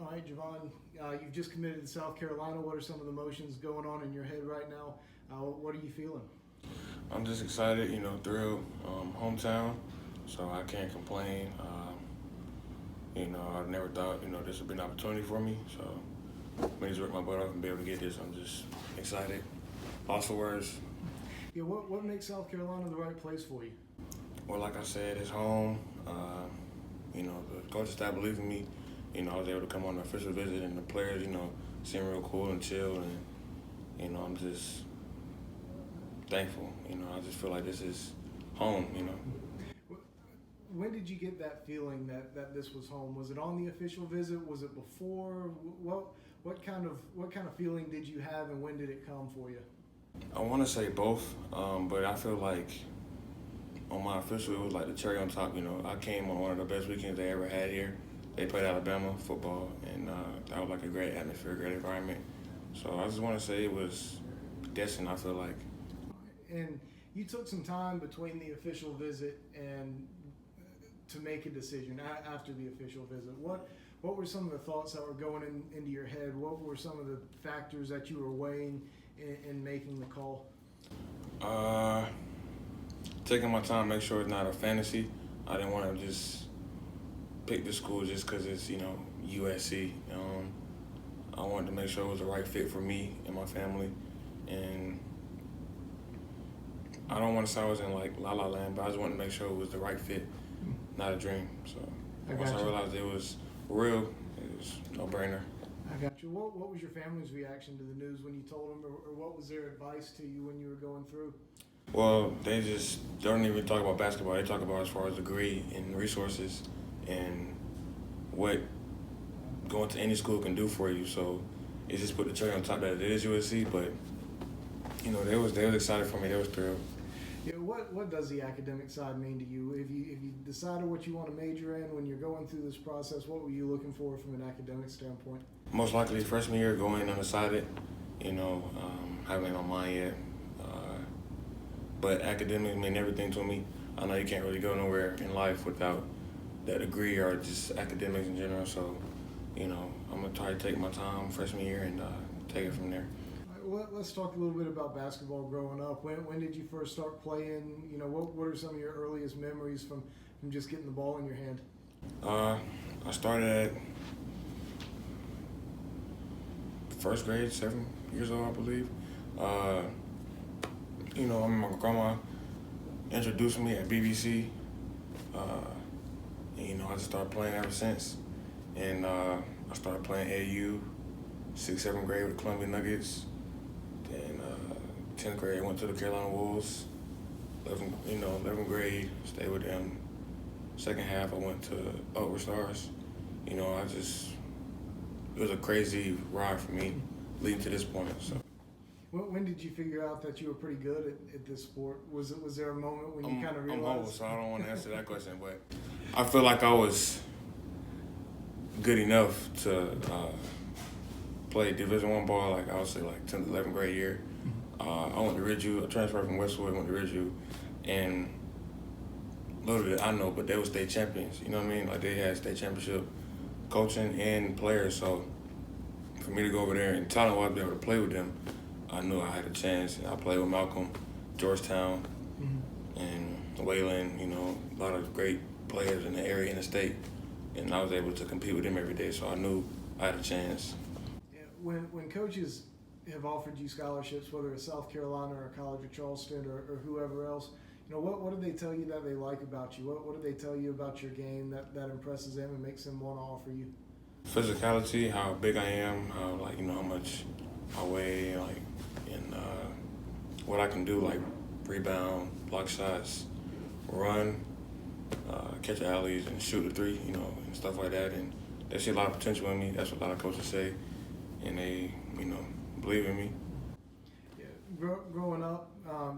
All right, Javon, you've just committed to South Carolina. What are some of the emotions going on in your head right now? What are you feeling? I'm just excited, thrilled. Hometown, so I can't complain. I never thought, this would be an opportunity for me. So I just work my butt off and be able to get this. I'm just excited. Lost for words. Yeah, what makes South Carolina the right place for you? Well, like I said, it's home. The coaching staff believed in me. I was able to come on an official visit, and the players, seem real cool and chill, and I'm just thankful. I just feel like this is home. When did you get that feeling that this was home? Was it on the official visit? Was it before? What kind of feeling did you have, and when did it come for you? I want to say both, but I feel like on my official, it was like the cherry on top. I came on one of the best weekends they ever had here. They played Alabama football, and that was like a great atmosphere, great environment. So I just want to say it was destined, I feel like. And you took some time between the official visit and to make a decision after the official visit. What were some of the thoughts that were going into your head? What were some of the factors that you were weighing in making the call? Taking my time, make sure it's not a fantasy. I didn't want to just pick the school just because it's, USC. I wanted to make sure it was the right fit for me and my family. And I don't want to say I was in like La La Land, but I just wanted to make sure it was the right fit, not a dream. So once I realized it was real, it was no brainer. I got you. What was your family's reaction to the news when you told them, or what was their advice to you when you were going through? Well, they don't even talk about basketball. They talk about as far as degree and resources and what going to any school can do for you. So it just put the cherry on top that it is USC, but they was excited for me. They was thrilled. Yeah, what does the academic side mean to you? If you decided what you want to major in when you're going through this process, what were you looking for from an academic standpoint? Most likely freshman year, going undecided. Haven't made my mind yet. But academics mean everything to me. I know you can't really go nowhere in life without that degree or just academics in general. So, I'm going to try to take my time freshman year and take it from there. Well, let's talk a little bit about basketball growing up. When did you first start playing? What are some of your earliest memories from just getting the ball in your hand? I started at first grade, 7 years old, I believe. My grandma introduced me at BBC. I just started playing ever since. And I started playing AU, 6th, 7th grade with the Columbia Nuggets. Then 10th grade, I went to the Carolina Wolves. 11th grade, stayed with them. Second half, I went to Upward Stars. It was a crazy ride for me leading to this point. So. When did you figure out that you were pretty good at this sport? Was there a moment when you kind of realized? I'm old, so I don't want to answer that question, but I feel like I was good enough to play Division I ball, like I would say like 10th, 11th grade year. I went to Ridgeview. I transferred from Westwood, went to Ridgeview, and little did I know, but they were state champions. You know what I mean? Like they had state championship coaching and players. So for me to go over there and talent-wise be able to play with them, I knew I had a chance. I played with Malcolm, Georgetown, and Wayland. A lot of great players in the area, in the state, and I was able to compete with them every day. So I knew I had a chance. Yeah, when coaches have offered you scholarships, whether it's South Carolina or College of Charleston or whoever else, what do they tell you that they like about you? What do they tell you about your game that impresses them and makes them want to offer you? Physicality, how big I am, how much I weigh, and what I can do, like rebound, block shots, run, catch alleys, and shoot a three, and stuff like that. And they see a lot of potential in me. That's what a lot of coaches say, and they, believe in me. Yeah, growing up,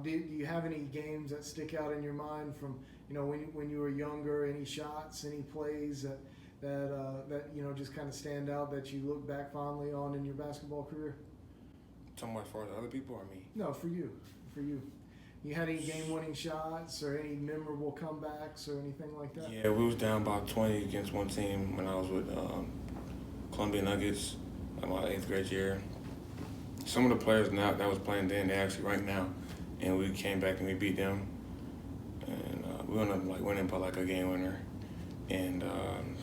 do you have any games that stick out in your mind from when you were younger? Any shots, any plays that just kind of stand out that you look back fondly on in your basketball career? Talking about as far as other people or me? No, for you. You had any game-winning shots or any memorable comebacks or anything like that? Yeah, we was down about 20 against one team when I was with Columbia Nuggets, like my 8th grade year. Some of the players now that was playing then, they actually ranked now, and we came back and we beat them, and we ended up like winning by like a game winner. And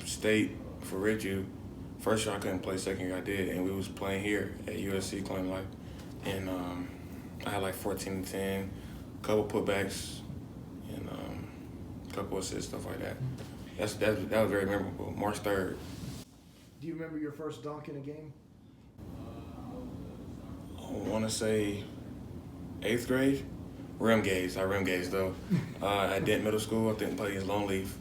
state for Ridgeview, first year I couldn't play, second year I did, and we was playing here at USC Columbia Life, and I had like 14 and 10, couple putbacks, and couple assists, stuff like that. That was very memorable. March 3rd. Do you remember your first dunk in a game? I want to say 8th grade. Rim gaze. I rim gaze though. At Dent Middle School, I think I played against Lone Leaf,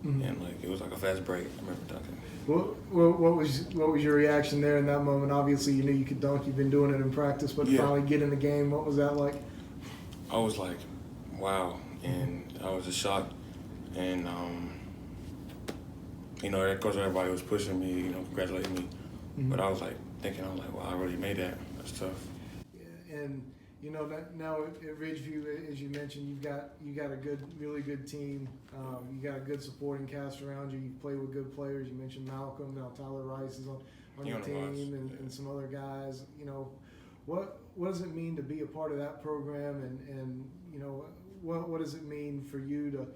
and like it was like a fast break. I remember dunking. What was your reaction there in that moment? Obviously, you knew you could dunk. You've been doing it in practice, but Yeah. finally get in the game. What was that like? I was like, wow, and I was just shocked, and of course everybody was pushing me, congratulating me, but I was like thinking, wow, I really made that. That's tough. Yeah, and now at Ridgeview, as you mentioned, you got a really good team. You got a good supporting cast around you. You play with good players. You mentioned Malcolm. Now Tyler Rice is on your team, and some other guys. What does it mean to be a part of that program, and what does it mean for you to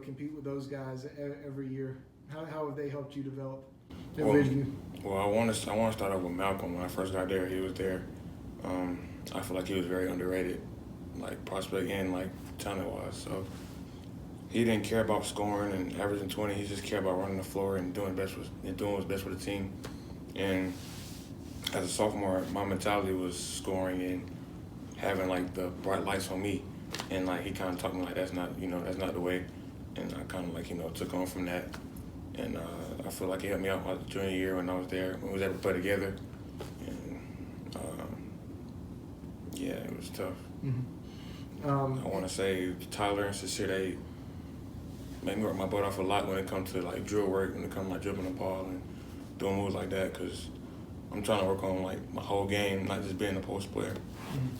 compete with those guys every year? How have they helped you develop at Ridgeview? Well, I want to start off with Malcolm. When I first got there, he was there. I feel like he was very underrated, like prospect and like talent-wise. So he didn't care about scoring and averaging 20. He just cared about running the floor and doing what's best for the team. And as a sophomore, my mentality was scoring and having like the bright lights on me. And like he kind of taught me like that's not the way. And I kind of like took on from that. And I feel like he helped me out my junior year when I was there, when we was able to play together. And yeah, it was tough. I want to say Tyler and Sincere, they made me work my butt off a lot when it comes to like drill work, when it comes to like dribbling the ball and doing moves like that, because I'm trying to work on like my whole game, not just being a post player.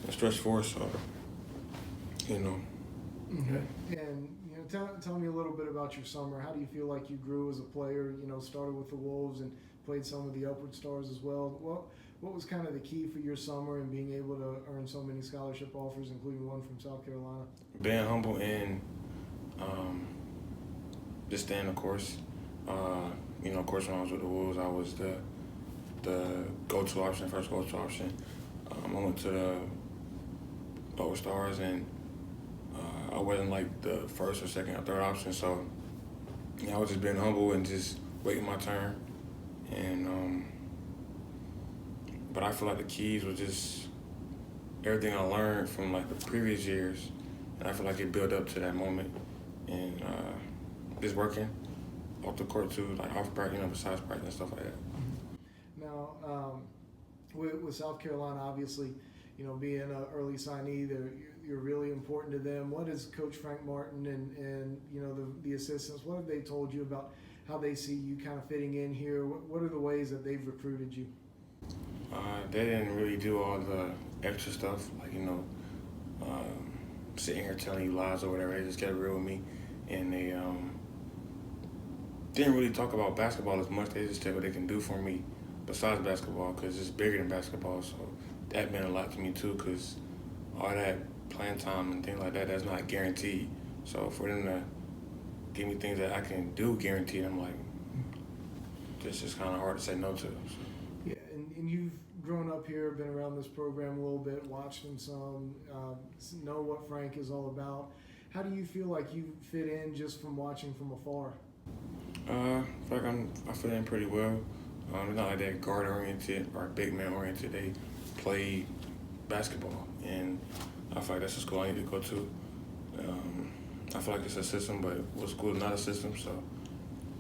And stretch force, so Okay. And tell me a little bit about your summer. How do you feel like you grew as a player? Started with the Wolves and played some of the Upward Stars as well. What was kind of the key for your summer and being able to earn so many scholarship offers, including one from South Carolina? Being humble and just staying the course. Of course, when I was with the Wolves, I was the go-to option, first go-to option. I went to the Upward Stars, and I wasn't like the first or second or third option, so I was just being humble and just waiting my turn. And but I feel like the keys was just everything I learned from like the previous years, and I feel like it built up to that moment. And just working off the court too, like off practice, besides practice and stuff like that. Now, with South Carolina, obviously, being an early signee, you're really important to them. What is Coach Frank Martin and the assistants, what have they told you about how they see you kind of fitting in here? What are the ways that they've recruited you? They didn't really do all the extra stuff, like, sitting here telling you lies or whatever. They just kept it real with me. And they didn't really talk about basketball as much. They just said what they can do for me besides basketball, because it's bigger than basketball. So that meant a lot to me too, because all that playing time and things like that, that's not guaranteed. So for them to give me things that I can do guaranteed, I'm like, it's just kind of hard to say no to. So. Yeah, and you've grown up here, been around this program a little bit, watched them some, know what Frank is all about. How do you feel like you fit in just from watching from afar? I feel like I fit in pretty well. It's not like they're guard-oriented or big man-oriented. They play basketball, and I feel like that's a school I need to go to. I feel like it's a system, but what school is not a system, so,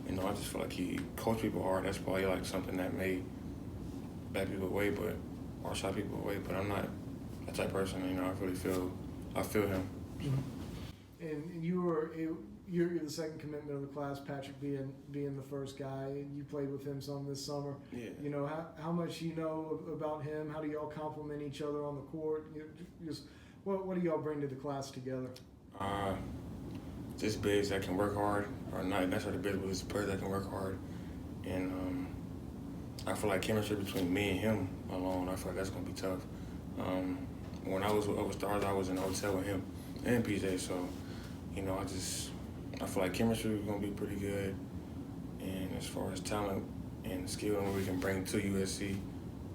I just feel like he coach people hard. That's probably like something that may back people away, or shy people away, but I'm not that type of person. I feel him. So. And you're the second commitment of the class, Patrick being the first guy. You played with him some this summer. Yeah. How much you know about him? How do y'all complement each other on the court? Just what do y'all bring to the class together? Just bigs that can work hard, or not necessarily bigs, but just players that can work hard, and I feel like chemistry between me and him alone, I feel like that's gonna be tough. When I was with Stars, I was in a hotel with him and PJ, so you know, I feel like chemistry is gonna be pretty good. And as far as talent and skill and what we can bring to USC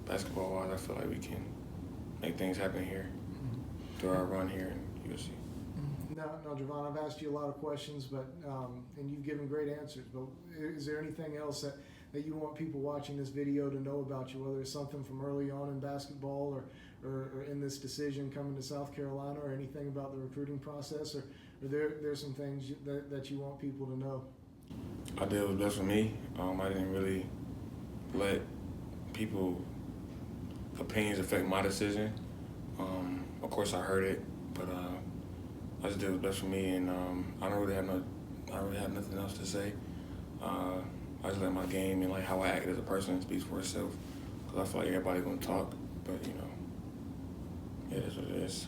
basketball-wise, I feel like we can make things happen here through our run here in USC. Now, Javon, I've asked you a lot of questions, but and you've given great answers. But is there anything else that you want people watching this video to know about you, whether it's something from early on in basketball or in this decision coming to South Carolina, or anything about the recruiting process, or there's some things that you want people to know? I did what was best for me. I didn't really let people's opinions affect my decision. Of course, I heard it, but I just did what was best for me, and I don't really have nothing else to say. I just let my game and like how I act as a person speaks for itself. Because I feel like everybody's gonna talk, but you know, it is what it is.